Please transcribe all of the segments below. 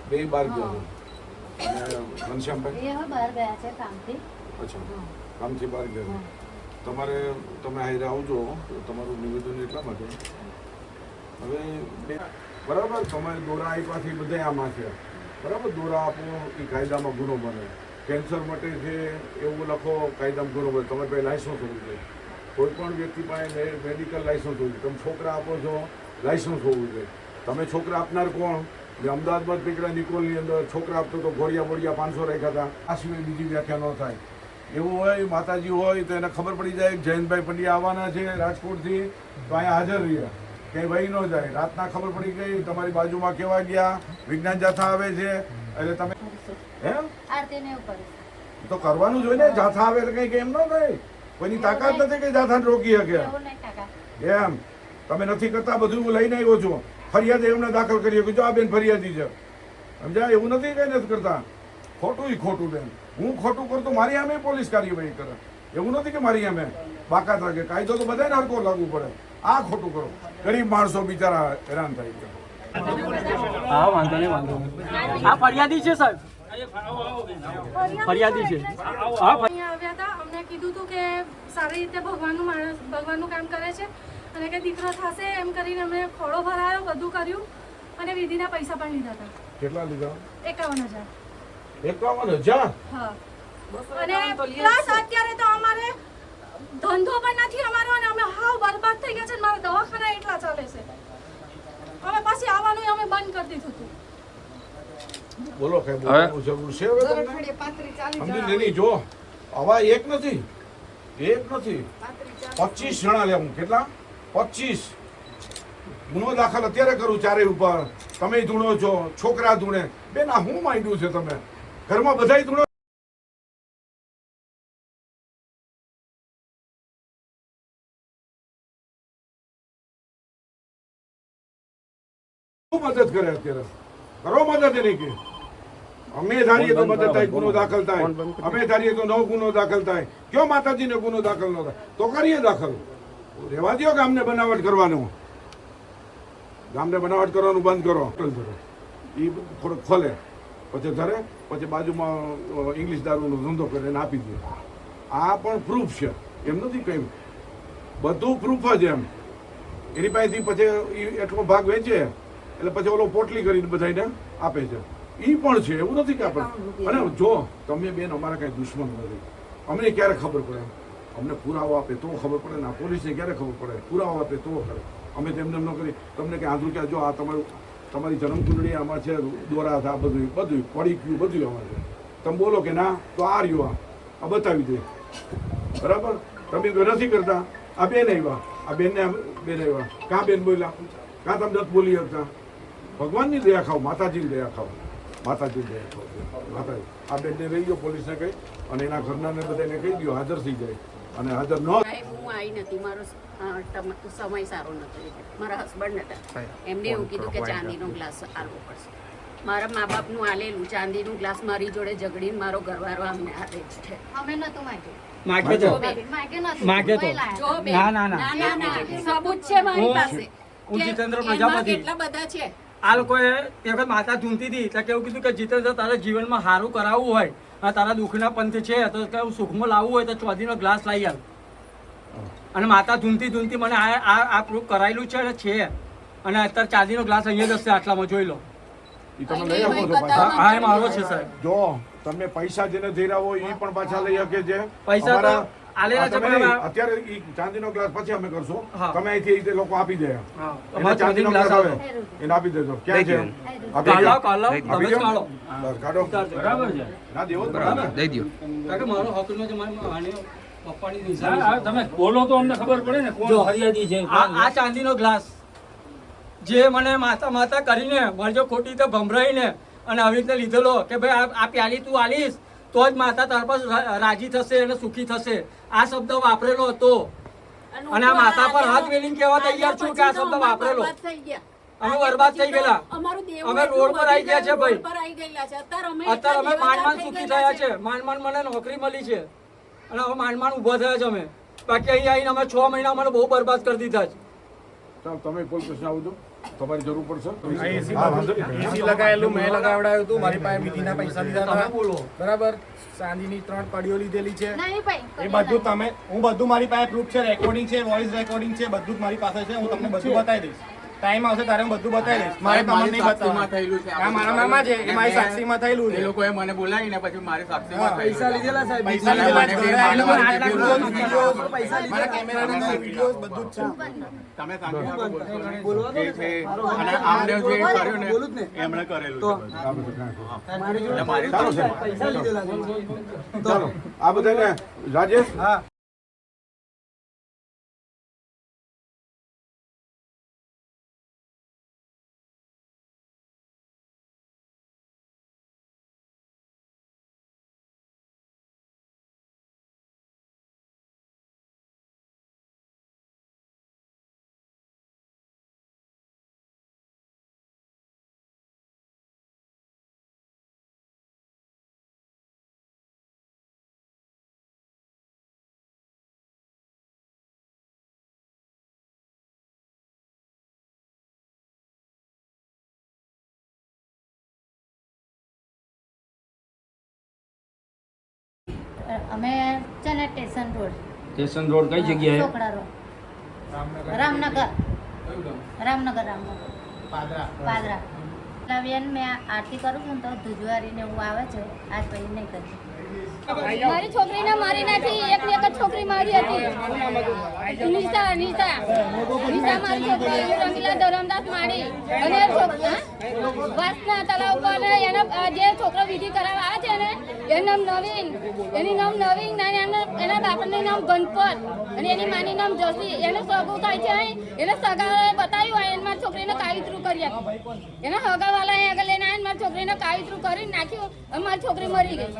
બે બાર ગયા અને ઘનશ્યામભાઈ એ બહાર ગયા છે કામથી. અચ્છા કામથી બહાર ગયા તમારે તમે હારે આવજો તમારું નિવેદન એટલા માટે હવે બરાબર તમે દોરા આપ્યાથી બધા આમાં છે બરાબર દોરા આપો એ કાયદામાં ગુનો બને કેન્સર માટે છે એવું લખો કાયદામાં ગુનો બને તમે પહેલાં લાયસન્સ હોવું જોઈએ કોઈ પણ વ્યક્તિ પાસે મેડિકલ લાયસન્સ હોવું જોઈએ તમે છોકરા આપો છો લાયસન્સ હોવું જોઈએ તમે છોકરા આપનાર કોણ જે અમદાવાદમાં પીકડા નિકોલની અંદર છોકરા આપતો તો ઘોડિયા બોડિયા 500 રાખ્યા હતા આ સિવાય બીજી વ્યાખ્યા ન થાય એવું હોય માતાજી હોય તો એને ખબર પડી જાય જયંતભાઈ પંડ્યા આવવાના છે રાજકોટથી તો અહીંયા હાજર રહ્યા કંઈ વહી ન જાય રાતના ખબર પડી ગઈ તમારી બાજુમાં કેવા ગયા વિજ્ઞાન જાથા આવે છે એટલે તમે હે તો કરવાનું જ હોય ને જાથા આવે એટલે કંઈક એમ ન થાય કોઈની તાકાત નથી કે જાથાને રોકી શકે એમ તમે નથી કરતા બધું લઈને આવ્યો છો ફરિયાદ એમને દાખલ કરી કે જો આ બેન ફરિયાદી છે સમજાય એવું નથી કઈ નથી કરતા ખોટું બેન હું ખોટું કરું તો મારી સામે પોલીસ કાર્યવાહી કરે એવું નથી કે મારી સામે બાકાત રાખે કાયદો તો બધાને હરકો લાગુ પડે આ ખોટું કરો ગરીબ માણસો બિચારા હેરાન થાય છે હા વાંધો નહીં આ ફરિયાદી છે સાહેબ ફરિયાદી છે હા અહીંયા આવ્યા હતા અમને કીધું હતું કે સારી રીતે ભગવાનનું કામ કરે છે અને કે દીકરો થશે એમ કરીને અમે ખોળો ભરાયો બધું કર્યું અને વિધિના પૈસા પણ લીધા હતા કેટલા લીધા 51,000 51,000 હા અને પ્લસ અત્યારે તો અમારે ધંધો પણ નથી અમારો અને અમે હાવ બરબાદ થઈ ગયા છે અને મારા દવાખાના એટલા ચાલે છે અમે પછી આવવાનું અમે બંધ કરી દીધું હતું બોલો કઈ બોલવાનું જરૂર છે હવે સમજી લેની જો આવા એક નથી 25 જણા લે હું કેટલા 25 ગુનો દાખલ અત્યારે કરું ચારે ઉપર તમે ધૂણો છો છોકરા ધૂણે બેન આ હું માંડ્યું છે તમે ઘરમાં બધાય ધૂણો મદદ કરે અત્યારે કરો મદદ એની કે અમે ધારીએ તો મદદ થાય ગુનો દાખલ થાય અમે ધારીએ તો નવો ગુનો દાખલ થાય કયો માતાજીને ગુનો દાખલ ન થાય તો કરીએ દાખલ રહેવા દો ગામને બનાવટ કરવાનું બંધ કરો એ થોડોક ખોલે પછી ધરે પછી બાજુમાં ઇંગ્લિશ દારૂનો ધંધો કરે એને આપી દે આ પણ પ્રૂફ છે એમ નથી કહ્યું બધું પ્રૂફ જ એમ એની પાસેથી પછી એટલો ભાગ વેચે એટલે પછી ઓલો પોટલી કરીને બધાને આપે છે એ પણ છે એવું નથી કે આપણે અને જો તમે બેન અમારા કાંઈ દુશ્મન નથી અમને ક્યારે ખબર પડે અમને પુરાવો આપે તો ખબર પડે ને પોલીસને ક્યારે ખબર પડે પુરાવો આપે તો ખરે અમે તેમને ન કરી તમને કે આંધળું કે જો આ તમારી જન્મકુંડળી આમાં છે દોરા હતા બધું પડી ગયું બધું આમાં છે તમે બોલો કે ના તો આ રહ્યો આ બતાવી દે બરાબર તમે તો નથી કરતા આ બેન આવ્યા કાં બેન બોલ્યા કાં તમે નથી બોલી શકતા ભગવાનની દયા ખાઓ માતાજીની દયા ખાઓ માતાજી આ બેનને રહી ગયો પોલીસને કહી અને એના ઘરનાને બધાને કહી દો હાજર થઈ જાય અને હાજર ન હું આવી નથી મારો સમય સારો નતો મારા હસબન્ડ હતા એમને એવું કીધું કે ચાંદીનો ગ્લાસ આપવો પડશે મારા મા બાપનું આલેલું ચાંદીનું ગ્લાસ મારી જોડે ઝઘડીને મારો ઘરવાળો અમને આપે છે અમે નતું માંગ્યું સબૂત છે મારી પાસે હું જીતેન્દ્ર પ્રજાપતિ કેટલા બધા છે આ લોકોએ એ વખત માતા ઝૂમતી હતી એટલે કેવું કીધું કે જીતેન્દ્ર તારે જીવનમાં સારું કરાવવું હોય અને તારા દુઃખના પંથ છે તો કેવું સુખમાં લાવવું હોય તો ચોધીનો ગ્લાસ લઈ આવ અને માતા ઝૂમતી મને આ પ્રૂફ કરાયેલું છે અને છે અને અત્યારે ચાંદીનો ગ્લાસ અહીંયા જ હશે આટલામાં જોઈ લો એ તમે લઈ આપો છો પાછા હા એ મારો છે સાહેબ જો તમને પૈસા જેને ધીરા હોય એ પણ પાછા લઈ શકે છે પૈસા તો આલેલા છે પણ અત્યારે ઈ ચાંદીનો ગ્લાસ પછી અમે કરશું હા. તમે અહીંથી તે લોકો આપી દે અમારો ચાંદીનો ગ્લાસ આવે એને આપી દેજો ક્યાં છે કાઢો તમે જ કાઢો બસ કાઢો બરાબર છે ના દેવો જ બરાબર દઈ દો કારણ કે મારો હકનો જે મારી પપ્પાની નિશાની તમે બોલો તો અમને ખબર પડે ને કોણ ફરિયાદી છે આ ચાંદીનો ગ્લાસ જે મને માતા કરીને મારી ખોટી તો ભમરાઈને અને આવી રીતે લીધેલો કે ભાઈ આ પ્યાલી તું આલીશ તો જ માતા તાર પર રાજી થશે અને સુખી થશે આ શબ્દ વાપરેલો હતો અને આ માતા પર હાથ વેલીને કહેવા તૈયાર છું કે આ શબ્દ વાપરેલો અમે બરબાદ થઈ ગયેલા અમે રોડ પર આવી ગયા છે ભાઈ અત્યારે અમે માંડ સુખી થયા છે માંડ મને નોકરી મળી છે અને હવે માંડ ઉભા થયા છે અમે બાકી અહીં આવીને અમે 6 મહિના મને બહુ બરબાદ કરી દીધા છે ચાલો તમે પોલીસ સ્ટેશન આવજો, તમારી જરૂર પડશે. એસી હા, વાંધો નહીં. એસી લગાવેલું મેં લગાવડાવ્યું હતું, મારી પાસે વિધિના પૈસા લીધા હતા, બરાબર. ચાંદીની 3 પડીઓ લીધેલી છે, નહીં ભાઈ એ બધું હું બધું મારી પાસે પ્રૂફ છે, રેકોર્ડિંગ છે, વોઇસ રેકોર્ડિંગ છે, બધું જ મારી પાસે છે. હું તમને બધું બતાવી દઈશ. ટાઈમ આવશે ત્યારે હું બધું બતાવી દઈશ. મારે તમને નહીં બતાવવાનું. આ મારા મામા છે, એ મારી સાક્ષીમાં થયેલું છે. એ લોકોએ મને બોલાવીને પછી મારી સાક્ષીમાં હા, પૈસા લીધેલા સાહેબ, પૈસા લીધેલા છે. મારા કેમેરાના વિડીયોઝ બધું જ છે. તમે સાંભળ્યું જે છે અને આમને જે કર્યું ને એમણે કરેલું છે. આ બધું કાંઈ એટલે મારી ચાલો સાહેબ. ચાલો આ બધાને રાજેશ અમે છે ને સ્ટેશન રોડ સ્ટેશન રોડ કઈ જગ્યાએ? ચોકડા રોડ રામનગર પાદરા બેન મેં આરતી કરું છું ને તો ધુજવારીને હું આવે છે આજ પછી નહીં કરતી. મારી છોકરીને મારી નાખી, એક ને એક જ છોકરી મારી હતી. નિશા મારી છોકરી રંગીલા ધરમદાસ મારી અને વાસના તલાવ પર એના જે છોકરો વિધિ કરાવવા આવે છે ને એનું નામ નવીન, એની નામ નવીન, એના બાપનું નામ ગણપત અને એની માની નામ જસી. એને સગું થાય છે, એને સગાવાળાએ બતાવ્યું હોય એને મારી છોકરીને કાવિત્રું કરી આપ્યું. એના સગાવાળાએ આગળ લઈને આવીને મારી છોકરીને કાવિત્રું કરી નાખ્યું અને મારી છોકરી મરી ગઈ.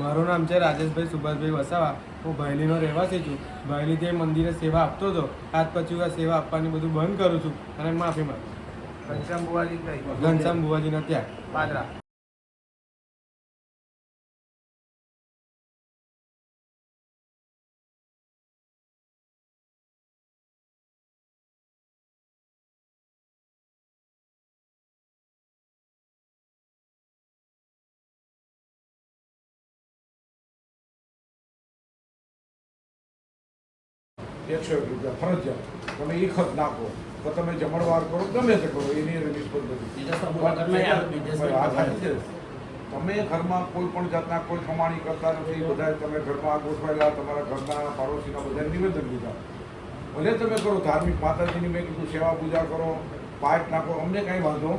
મારું નામ છે રાજેશભાઈ સુભાષભાઈ વસાવા. હું ભાયલીનો રહેવાસી છું. ભાયલી તે મંદિરે સેવા આપતો હતો. આજ પછી હું આ સેવા આપવાની બધું બંધ કરું છું અને માફી માંગુ. ઘનશ્યામ બુવાજીના ત્યાં પાદરા. ₹101 ફરજિયાત. તમે એ ખર્ચ નાખો તો તમે જમણવાર કરો, ગમે તે કરો, એની નિષ્પત્તિ. તમે ઘરમાં કોઈ પણ જાતના કોઈ કમાણી કરતા નથી, બધા તમે ઘરમાં ગોઠવાયેલા, તમારા ઘરના પાડોશીના બધા નિવેદન લીધા. ભલે તમે કરો ધાર્મિક, માતાજીની મેં કીધું સેવા પૂજા કરો, પાઠ નાખો, અમને કાંઈ વાંધો.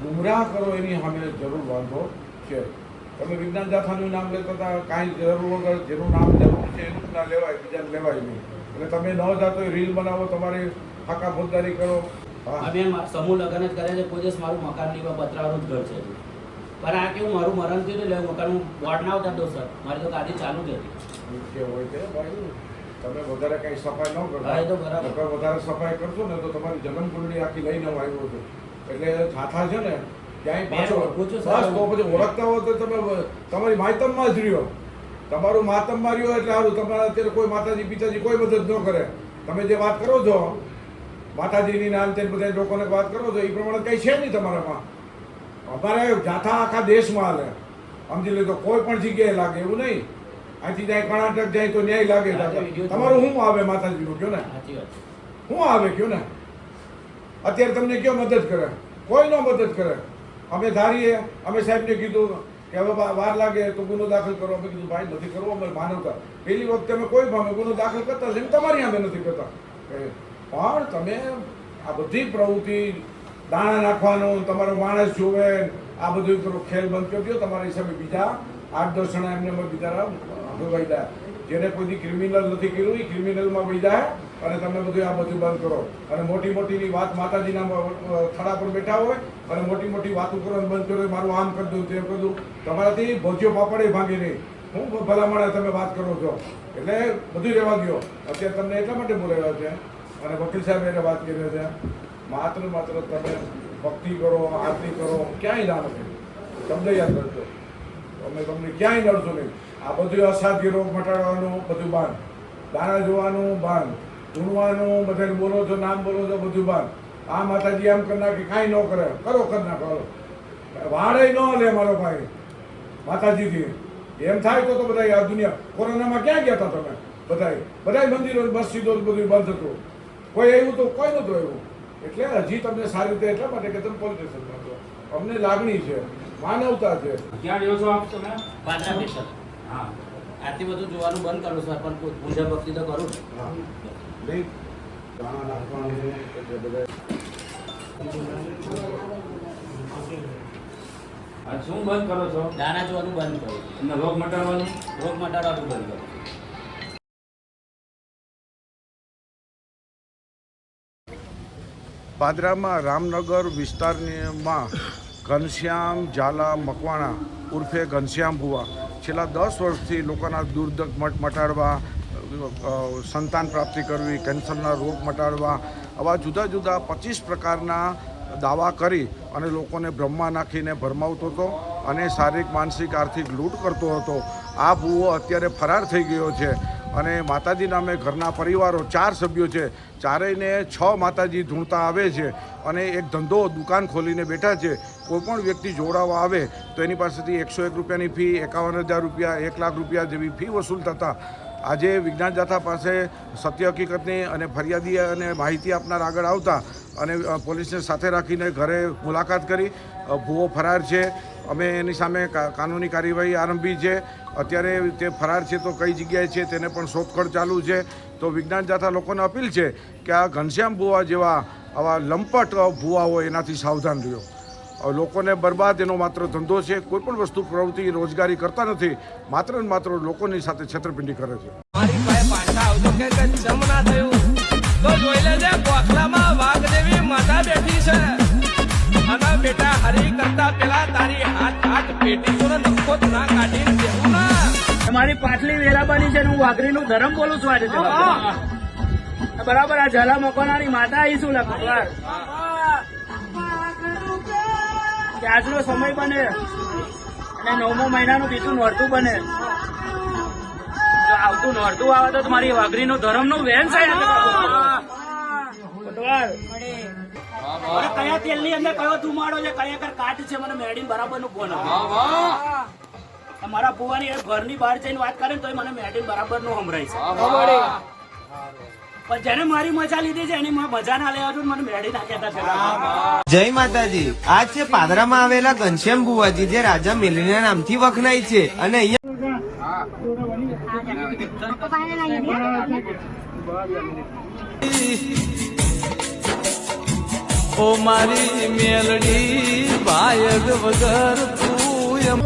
ગુમરાહ કરો એની સામે જરૂર વાંધો છે. તમે વિજ્ઞાન જાથાનું નામ લેતા હતા, કાંઈ જરૂર વગર જેનું નામ જરૂર છે એનું ના લેવાય, બીજાને લેવાય નહીં. એટલે તમે ન જાતો રીલ બનાવો, તમારી ફાકા ફોજદારી કરો. અમે સમૂહ લગ્ન જ કરે છે. કોઈ દિવસ મારું મકાન નહીં, પતરાવાળું જ ઘર છે. પણ આ કેવું મારું મરણ થયું એટલે મકાન બોર્ડ ના આવતા દોસ્ત મારી તો ગાડી ચાલુ જ હતી. જે હોય તે ભાઈ તમે વધારે કંઈ સફાઈ ન હા, એ તો કરતા. બરાબર. વધારે સફાઈ કરશો ને તો તમારી જન્મકુંડળી આખી લઈને આવ્યો હતો. એટલે થાથા છે ને ક્યાંય પાછો ઓળખું છું, બસ તો પછી ઓળખતા હો તો તમે તમારી માતમમાં જ રહ્યો. તમારું માતમમાં રહ્યો એટલે સારું. તમારા અત્યારે કોઈ માતાજી પિતાજી કોઈ મદદ ન કરે. તમે જે વાત કરો છો માતાજીની નામ તે બધા લોકોને વાત કરો છો એ પ્રમાણે કંઈ છે નહીં તમારામાં. અમારે જાથા આખા દેશમાં હાલે, સમજી લે તો કોઈ પણ જગ્યાએ લાગે એવું નહીં. અહીંથી જાય કર્ણાટક જાય તો ન્યાય લાગે. તમારું શું આવે માતાજીનું કયો ને, સાચી વાત. શું આવે કયો ને. અત્યારે તમને કયો મદદ કરે? કોઈ ન મદદ કરે. અમે ધારીએ, અમે સાહેબને કીધું કે હવે વાર લાગે તો ગુનો દાખલ કરો. અમે કીધું ભાઈ નથી કરવો, અમે માનવતા. પહેલી વખતે અમે કોઈ અમે ગુનો દાખલ કરતા છે, તમારી અમે નથી કરતા. પણ તમે આ બધી પ્રવૃત્તિ દાણા નાખવાનું, તમારો માણસ જોવે, આ બધું કરો, ખેલ બંધ કરી દો. તમારા હિસાબે બીજા 8-10 જણા એમને બિચારા વૈદા જેને કોઈ ક્રિમિનલ નથી કર્યું એ ક્રિમિનલમાં વૈદા. અને તમે બધું આ બધું બંધ કરો. અને મોટી મોટીની વાત માતાજીના થડા પર બેઠા હોય અને મોટી મોટી વાતો કરવાનું બંધ કરો. મારું આમ કરી દઉં, તેમ કરી દઉં. તમારાથી ભોજ્યો પાપડે ભાંગે નહીં. હું ભલામણે તમે વાત કરો છો એટલે બધું રહેવા દો. અત્યારે તમને એટલા માટે બોલાવ્યા છે અને વકીલ સાહેબ એને વાત કરી છે. માત્ર તમે ભક્તિ કરો, આરતી કરો, ક્યાંય ના નથી. શબ્દ યાદ કરજો, અમે તમને ક્યાંય નડશો નહીં. આ બધું અસાધ્ય રોગ મટાડવાનું બધું બાંધ, દાણા જોવાનું બાંધ, ધૂણવાનું બધાને બોલો છો, નામ બોલો છો, બધું બાર. આ માતાજી એમ કરી નાખી, કાંઈ ન કરે, કરો કરી નાખો. વાળે ન લે મારો ભાઈ માતાજીથી. એમ થાય તો બધા આ દુનિયા કોરોનામાં ક્યાં ગયા હતા તમે? બધા મંદિરો મસ્જિદો બધું બંધ હતું. કોઈ આવ્યું તો કોઈ નહોતું આવ્યું. એટલે હજી તમને સારી રીતે એટલા માટે કે તમે પોલીસ સ્ટેશનમાં છો. અમને લાગણી છે, માનવતા છે. ક્યાં રહ્યો છો આપ તમે? પાદરા સ્ટેશન. હા. આથી બધું જોવાનું બંધ કરું સર, પણ પૂજા ભક્તિ તો કરું છું. હા નહીં દાણા નાખવાનું છે એટલે બધા આ શું બંધ કરો છો? દાણા જોવાનું બંધ કરું. અને રોગ મટાડવાનું? રોગ મટાડવાનું બંધ કરું. પાદરામાં રામનગર વિસ્તારમાં ઘનશ્યામ ઝાલા મકવાણા ઉર્ફે ઘનશ્યામ ભુવા છેલ્લા 10 વર્ષથી લોકોના દુર્દક મટાડવા, સંતાન પ્રાપ્તિ કરવી, કેન્સરના રોગ મટાડવા, આવા જુદા જુદા 25 પ્રકારના દાવા કરી અને લોકોને બ્રહ્મા નાખીને ભરમાવતો હતો અને શારીરિક, માનસિક, આર્થિક લૂંટ કરતો હતો. આ ભૂવો અત્યારે ફરાર થઈ ગયો છે અને માતાજી નામે ઘરના પરિવારો 4 સભ્યો છે, ચારેયને 6 માતાજી ધૂણતા આવે છે અને એક ધંધો દુકાન ખોલીને બેઠા છે. કોઈપણ વ્યક્તિ જોડાવા આવે તો એની પાસેથી 101 રૂપિયાની ફી, 51,000 રૂપિયા, 1 લાખ રૂપિયા જેવી ફી વસૂલ થતા. આજે વિજ્ઞાન જાથા પાસે સત્ય હકીકતની અને ફરિયાદી અને માહિતી આપનાર આગળ આવતા અને પોલીસને સાથે રાખીને ઘરે મુલાકાત કરી. ભૂવો ફરાર છે. અમે એની સામે કાનૂની કાર્યવાહી આરંભી છે. અત્યારે તે ફરાર છે તો કઈ જગ્યાએ છે તેને પણ શોધખોળ ચાલુ છે. તો વિજ્ઞાન જાથા લોકોને અપીલ છે કે આ ઘનશ્યામ ભુવા જેવા આવા લંપટ ભુવા હોય એનાથી સાવધાન રહ્યો. લોકોને બરબાદ એનો માત્ર ધંધો છે. કોઈ પણ વસ્તુ પ્રવૃત્તિ રોજગારી કરતા નથી, માત્ર ને માત્ર લોકોની સાથે છેતરપિંડી કરે છે. મારી પાસે પાછા આવજો કે જમ ના થયું તો જોઈ લેજે ગોખલામાં વાઘદેવી માતા બેઠી છે અને બેટા હરી કરતા પેલા તારી હાથ પેટી જોડે નખો ના કાઢીને દેવું ના. તમારી પાટલી વેરાબાની છે ને હું વાઘરીનું ધર્મ બોલું છું આજે. બરાબર. આ ઝાલા મકવાણાની માતા આવીશું લખવાર કે આજનો સમય બને અને 9મો મહિનાનું બીજું નોરતું બને. જો આવતું નોરતું આવે તો તમારી વાઘરીનું ધર્મનું વેન છે. કયા તેલની અંદર કયો ધુમાડો છે, કયા કાટ છે, મને મેડીન બરાબર નું ફોન મારા ભુવાની ઘરની બહાર જઈને વાત કરે તો મને મેડીન બરાબર નું સંભળાય છે. પણ જેને મારી મજા લીધી છે એની મજા ના લેવા મને મેડી નાખ્યા. જય માતાજી. આજ છે પાદરામાં આવેલા ઘનશ્યામ ભુવાજી, જે રાજા મેલીના નામથી વખણાય છે અને ઓ મારી મેલડી ભાયગ વગર તું એમ